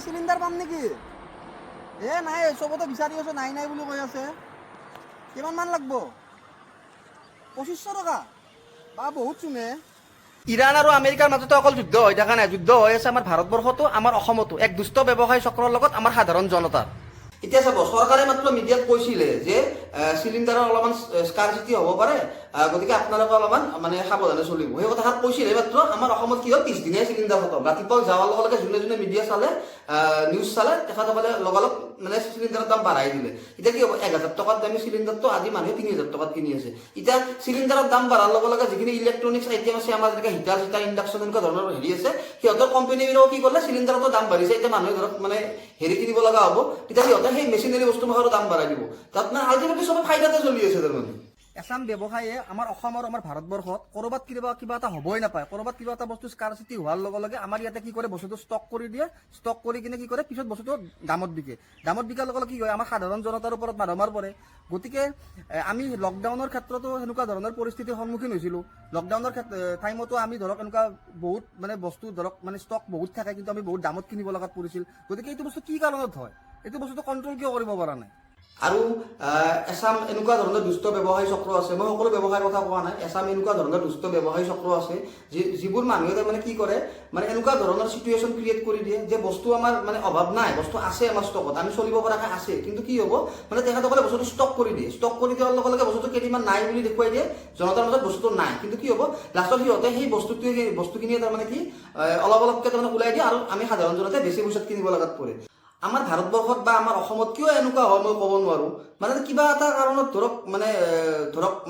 Cylinder পাম নেকি? নাই চবতে বিচাৰি আছোঁ, নাই নাই বুলি কৈ আছে। কিমানমান লাগব? 2500 টকা? বা বহুত চুনে। ইৰাণ আৰু আমেৰিকাৰ মাজতে অকল যুদ্ধ হৈ থকা নাই, যুদ্ধ হৈ আছে আমাৰ ভাৰতবৰ্ষতো, আমাৰ অসমতো। এক দুষ্ট ব্যৱসায়ী চক্ৰৰ লগত আমাৰ সাধাৰণ জনতাৰ। এতিয়া চাব, চৰকাৰে মাত্ৰ মিডিয়াত কৈছিলে যে চিলিণ্ডাৰৰ অলপমান স্কাৰচিটি হ'ব পাৰে, গতিকে আপোনালোকে অলপমান মানে সাৱধানে চলিব। সেই কথাষাৰ কৈছিলে মাত্ৰ। আমাৰ অসমত কি হ'ল, 30 দিনীয়া চিলিণ্ডাৰ খতম। ৰাতিপুৱা যাৱাৰ লগে লগে যোনে যোনে মিডিয়া চালে, নিউজ চালে, তেখেতসকলে লগালগ মানে চিলিণ্ডাৰৰ দাম বঢ়াই দিলে। এতিয়া কি হ'ব, 1000 টকাত দামী চিলিণ্ডাৰটো আজি মানুহে 3000 টকাত কিনি আছে। এতিয়া চিলিণ্ডাৰৰ দাম বঢ়াৰ লগে লগে যিখিনি ইলেক্ট্ৰনিক্স আইটেম আছে, আমাৰ যেনেকৈ হিটাৰ চিটাৰ ইণ্ডাকশ্যন এনেকুৱা ধৰণৰ হেৰি আছে, সিহঁতৰ কোম্পানীবিলাকেও কি কৰিলে, চিলিণ্ডাৰতো দাম বাঢ়িছে। এতিয়া মানুহে ধৰক মানে হেৰি কিনিব লগা হ'ব, তেতিয়া সিহঁতে সেই মেচিনাৰী বস্তুবোৰৰ দাম বঢ়াই দিব। তাত মানে আল্টিমেটলি চবে ফাইদাতে চলি আছে তাৰমানে। এছাম ব্যৱসায়ীয়ে আমাৰ অসম আৰু আমাৰ ভাৰতবৰ্ষত ক'ৰবাত কিবা এটা হ'বই নাপায়, ক'ৰবাত কিবা এটা বস্তু স্কাৰচিটি হোৱাৰ লগে লগে আমাৰ ইয়াতে কি কৰে, বস্তুটো ষ্টক কৰি দিয়ে। ষ্টক কৰি কিনে কি কৰে, পিছত বস্তুটো দামত বিকে। দামত বিকাৰ লগে লগে কি হয়, আমাৰ সাধাৰণ জনতাৰ ওপৰত মাৰমাৰ পৰে। গতিকে আমি লকডাউনৰ ক্ষেত্ৰতো সেনেকুৱা ধৰণৰ পৰিস্থিতিৰ সন্মুখীন হৈছিলোঁ। লকডাউনৰ টাইমতো আমি ধৰক এনেকুৱা বহুত মানে বস্তু ধৰক মানে ষ্টক বহুত থাকে, কিন্তু আমি বহুত দামত কিনিব লগাত পৰিছিল। গতিকে এইটো বস্তু কি কাৰণত হয়, এইটো বস্তুটো কণ্ট্ৰল কিয় কৰিব পৰা নাই? আৰু এছাম এনেকুৱা ধৰণৰ দুষ্ট ব্যৱসায়ী চক্ৰ আছে। মই সকলো ব্যৱসায়ৰ কথা কোৱা নাই, এছাম এনেকুৱা ধৰণৰ দুষ্ট ব্যৱসায়ী চক্ৰ আছে যিবোৰ মানুহে তাৰমানে কি কৰে, মানে এনেকুৱা ধৰণৰ চিটুৱেশ্যন ক্ৰিয়েট কৰি দিয়ে যে বস্তু আমাৰ মানে অভাৱ নাই, বস্তু আছে আমাৰ ষ্টকত, আমি চলিব পৰাকৈ আছে, কিন্তু কি হ'ব মানে তেখেতসকলে বস্তুটো ষ্টক কৰি দিয়ে। ষ্টক কৰি দিয়াৰ লগে লগে বস্তুটো কেইদিনমান নাই বুলি দেখুৱাই দিয়ে, জনতাৰ মাজত বস্তুটো নাই। কিন্তু কি হ'ব, লাষ্টত সিহঁতে সেই বস্তুখিনিয়ে তাৰমানে কি অলপ অলপকৈ তাৰমানে ওলাই দিয়ে, আৰু আমি সাধাৰণ জনতাই বেছি পইচাত কিনিব লগাত পৰে। আমাৰ ভাৰতবৰ্ষত বা আমাৰ অসমত কিয় এনেকুৱা হয় মই ক'ব নোৱাৰোঁ। মানে কিবা এটা কাৰণত ধৰক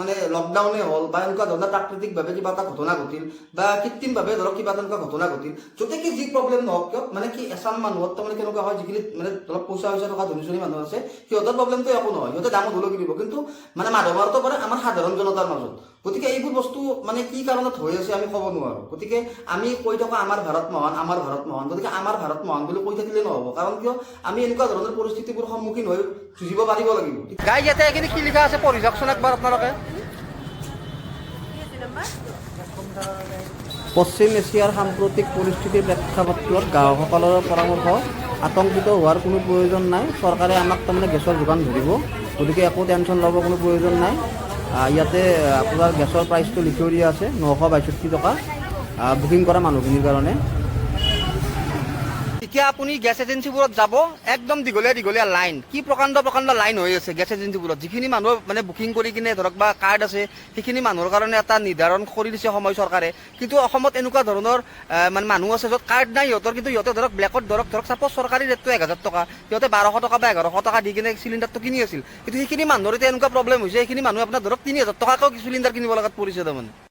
মানে লকডাউনে হ'ল বা এনেকুৱা ধৰণৰ প্ৰাকৃতিকভাৱে কিবা এটা ঘটনা ঘটিল, বা কৃত্ৰিমভাৱে ধৰক কিবা এটা এনেকুৱা ঘটনা ঘটিল, য'তে কি যি প্ৰব্লেম নহওক কিয়, মানে কি এছাম মানুহত তাৰমানে কেনেকুৱা হয়, যিখিনি মানে ধৰক পইচা থকা ধনী চনী মানুহ আছে, সিহঁতৰ প্ৰব্লেমটো একো নহয়, সিহঁতে দামত হ'লেও কিনিব। কিন্তু মানে মাৰটো পৰে আমাৰ সাধাৰণ জনতাৰ মাজত। গতিকে এইবোৰ বস্তু মানে কি কাৰণত হৈ আছে আমি ক'ব নোৱাৰোঁ। গতিকে আমি কৈ থকা আমাৰ ভাৰত মহান, আমাৰ ভাৰত মহান, গতিকে আমাৰ ভাৰত মহান বুলি কৈ থাকিলে নহ'ব। কাৰণ কিয়, আমি এনেকুৱা ধৰণৰ পৰিস্থিতিবোৰ সন্মুখীন হৈ যুঁজিব পাৰিব লাগিব। গাইজ, ইয়াতে এইখিনি কি লিখা আছে পঢ়ি যাওকচোন একবাৰ আপোনালোকে। পশ্চিম এছিয়াৰ সাম্প্ৰতিক পৰিস্থিতিৰ প্ৰেক্ষাপটত গ্ৰাহকসকলৰ পৰামৰ্শ, আতংকিত হোৱাৰ কোনো প্ৰয়োজন নাই। চৰকাৰে আমাক তাৰমানে গেছৰ যোগান ধৰিব, গতিকে একো টেনশ্যন ল'ব কোনো প্ৰয়োজন নাই। ইয়াতে আপোনাৰ গেছৰ প্ৰাইচটো লিখি দিয়া আছে, 962 টকা বুকিং কৰা মানুহখিনিৰ কাৰণে। এতিয়া আপুনি গেছ এজেঞ্চিবোৰত যাব, একদম দীঘলীয়া লাইন, কি প্ৰকাণ্ড লাইন হৈ আছে গেছ এজেঞ্চিবোৰত। যিখিনি মানুহ মানে বুকিং কৰি কিনে ধৰক বা কাৰ্ড আছে, সেইখিনি মানুহৰ কাৰণে এটা নিৰ্ধাৰণ কৰি দিছে সময় চৰকাৰে। কিন্তু অসমত এনেকুৱা ধৰণৰ মানে মানুহ আছে য'ত কাৰ্ড নাই সিহঁতৰ, কিন্তু সিহঁতে ধৰক ব্লেকত ধৰক চাপ'জ চৰকাৰী ৰেটটো 1000 টকা, সিহঁতে 1200 টকা বা 1100 টকা দি কিনে চিলিণ্ডাৰটো কিনি আছিল। কিন্তু সেইখিনি মানুহৰ এতিয়া এনেকুৱা প্ৰব্লেম হৈছে, সেইখিনি মানুহ আপোনাৰ ধৰক 3000 টকাকেও চিলিণ্ডাৰ কিনিব লগাত পৰিছে তাৰমানে।